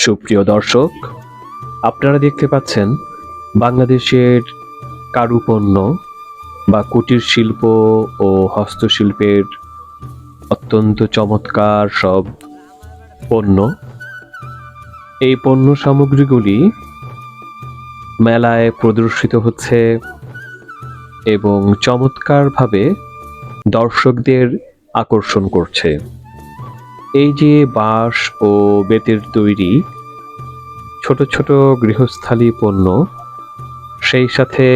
সুপ্রিয় দর্শক, আপনারা দেখতে পাচ্ছেন বাংলাদেশের কারুপণ্য বা কুটির শিল্প ও হস্তশিল্পের অত্যন্ত চমৎকার সব পণ্য। এই পণ্য সামগ্রীগুলি মেলায় প্রদর্শিত হচ্ছে এবং চমৎকারভাবে দর্শকদের আকর্ষণ করছে। এই যে বাঁশ ও বেতের তৈরি ছোট ছোট গৃহস্থালী পণ্য, সেই সাথে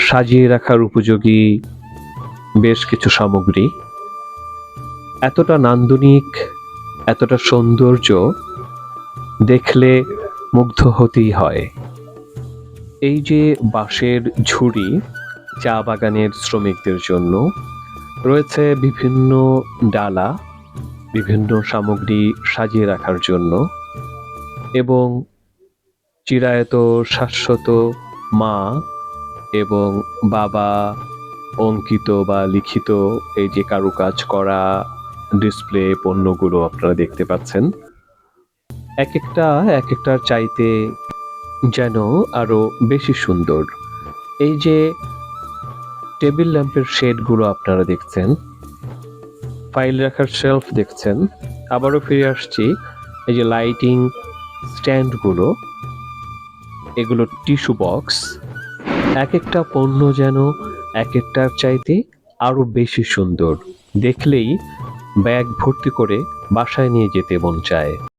সাজিয়ে রাখার উপযোগী বেশ কিছু সামগ্রী, এতটা নান্দনিক, এতটা সৌন্দর্য দেখলে মুগ্ধ হতেই হয়। এই যে বাঁশের ঝুড়ি চা বাগানের শ্রমিকদের জন্য, রয়েছে বিভিন্ন ডালা, বিভিন্ন সামগ্রী সাজিয়ে রাখার জন্য, এবং চিরায়ত শাশ্বত মা এবং বাবা অঙ্কিত বা লিখিত এই যে কারুকাজ করা ডিসপ্লে পণ্যগুলো আপনারা দেখতে পাচ্ছেন, এক একটার চাইতে যেন আরো বেশি সুন্দর। এই যে টেবিল ল্যাম্পের শেডগুলো আপনারা দেখছেন, ফাইল রাখার শেলফ দেখছেন, আবারও ফিরে আসছি, এই যে লাইটিং স্ট্যান্ডগুলো, এগুলো টিস্যু বক্স, এক একটা পণ্য যেন এক একটার চাইতে আরো বেশি সুন্দর। দেখলেই ব্যাগ ভর্তি করে বাসায় নিয়ে যেতে মন চায়।